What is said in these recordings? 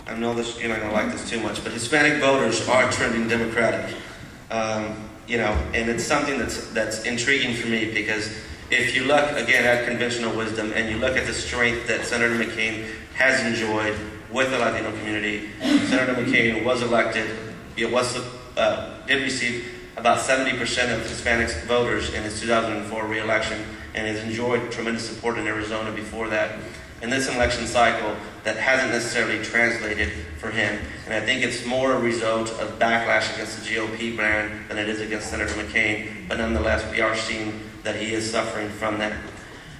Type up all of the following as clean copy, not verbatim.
I know this, you're not going to like this too much, but Hispanic voters are trending Democratic. And it's something that's intriguing for me, because if you look, again, at conventional wisdom and you look at the strength that Senator McCain has enjoyed with the Latino community, Senator McCain was elected, did receive about 70% of Hispanic voters in his 2004 re-election, and has enjoyed tremendous support in Arizona before that. In this election cycle, that hasn't necessarily translated for him, and I think it's more a result of backlash against the GOP brand than it is against Senator McCain, but nonetheless, we are seeing that he is suffering from that.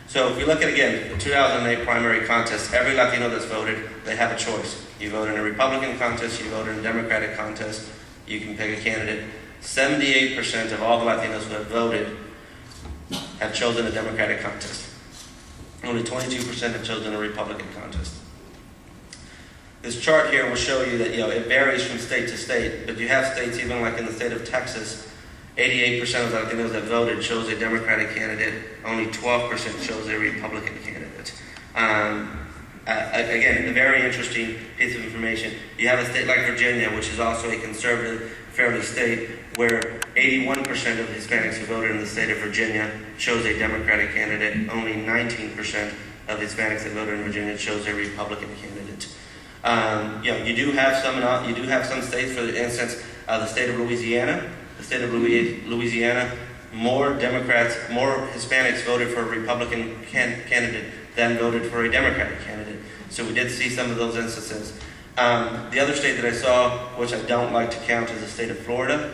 So if you look at, again, the 2008 primary contest, every Latino that's voted, they have a choice. You vote in a Republican contest, you vote in a Democratic contest, you can pick a candidate. 78% of all the Latinos who have voted have chosen a Democratic contest. Only 22% have chosen a Republican contest. This chart here will show you that it varies from state to state, but you have states, even like in the state of Texas, 88% of the Latinos that voted chose a Democratic candidate, only 12% chose a Republican candidate. Again, a very interesting piece of information. You have a state like Virginia, which is also a conservative, fairly state, where 81% of Hispanics who voted in the state of Virginia chose a Democratic candidate. Only 19% of Hispanics that voted in Virginia chose a Republican candidate. You do have some states, for instance, the state of Louisiana. The state of Louisiana, more Hispanics voted for a Republican candidate than voted for a Democratic candidate. So we did see some of those instances. The other state that I saw, which I don't like to count, is the state of Florida.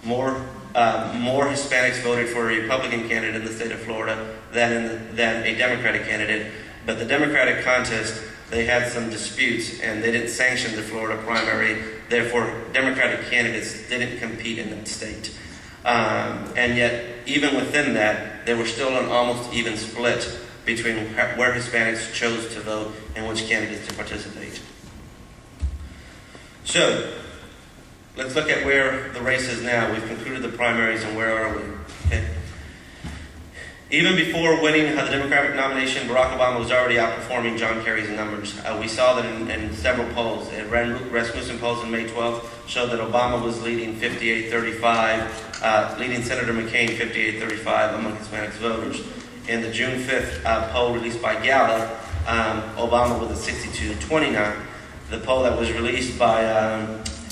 More Hispanics voted for a Republican candidate in the state of Florida than a Democratic candidate. But the Democratic contest, they had some disputes, and they didn't sanction the Florida primary. Therefore, Democratic candidates didn't compete in that state. And yet, even within that, there was still an almost even split between where Hispanics chose to vote and which candidates to participate. So, let's look at where the race is now. We've concluded the primaries, and where are we? Okay. Even before winning the Democratic nomination, Barack Obama was already outperforming John Kerry's numbers. We saw that in several polls. Rasmussen polls on May 12th showed that Obama was leading 58-35, leading Senator McCain 58-35 among Hispanic voters. In the June 5th poll released by Gallup, Obama was at 62-29. The poll that was released by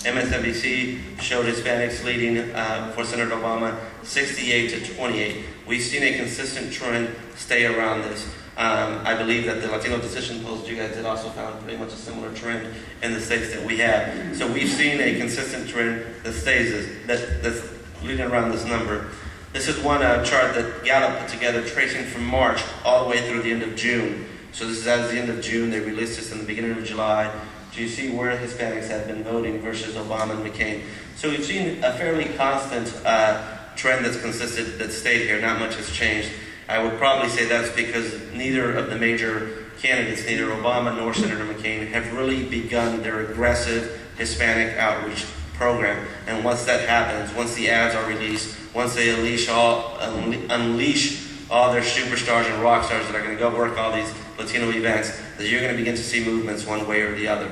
MSNBC showed Hispanics leading for Senator Obama 68-28. We've seen a consistent trend stay around this. I believe that the Latino decision polls that you guys did also found pretty much a similar trend in the states that we have. So we've seen a consistent trend that stays that's leading around this number. This is one chart that Gallup put together, tracing from March all the way through the end of June. So this is as the end of June. They released this in the beginning of July. So you see where Hispanics have been voting versus Obama and McCain. So we've seen a fairly constant trend that's consistent, that stayed here. Not much has changed. I would probably say that's because neither of the major candidates, neither Obama nor Senator McCain, have really begun their aggressive Hispanic outreach program. And once that happens, once the ads are released, once they unleash all their superstars and rock stars that are going to go work all these Latino events, that you're going to begin to see movements one way or the other.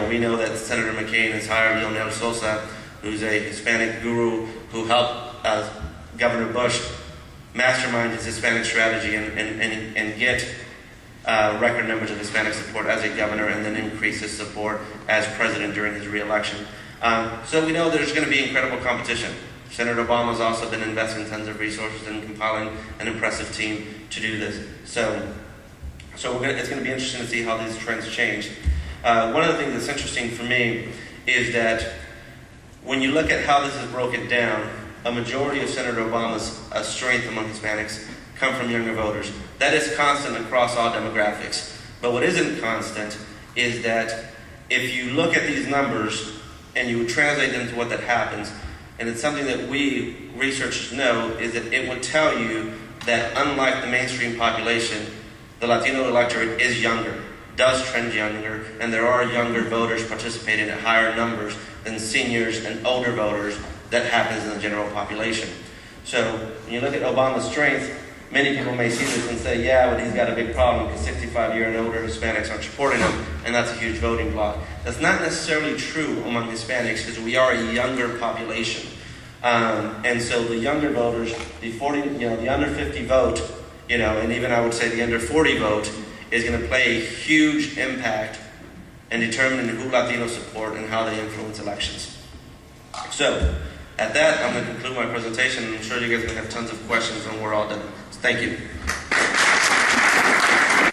We know that Senator McCain has hired Leonel Sosa, who's a Hispanic guru who helped Governor Bush mastermind his Hispanic strategy and get record numbers of Hispanic support as a governor, and then increase his support as president during his re-election. So we know there's going to be incredible competition. Senator Obama has also been investing tons of resources in compiling an impressive team to do this. So it's going to be interesting to see how these trends change. One of the things that's interesting for me is that when you look at how this is broken down, a majority of Senator Obama's strength among Hispanics come from younger voters. That is constant across all demographics. But what isn't constant is that if you look at these numbers and you translate them to what that happens, and it's something that we researchers know, is that it would tell you that unlike the mainstream population, the Latino electorate is younger, does trend younger, and there are younger voters participating at higher numbers than seniors and older voters that happens in the general population. So when you look at Obama's strength, many people may see this and say, yeah, but he's got a big problem because 65 and older Hispanics aren't supporting him, and that's a huge voting bloc. That's not necessarily true among Hispanics because we are a younger population. And so the younger voters, the under 50 vote, and even I would say the under 40 vote is going to play a huge impact in determining who Latinos support and how they influence elections. So, at that, I'm going to conclude my presentation. I'm sure you guys are going to have tons of questions when we're all done. Thank you.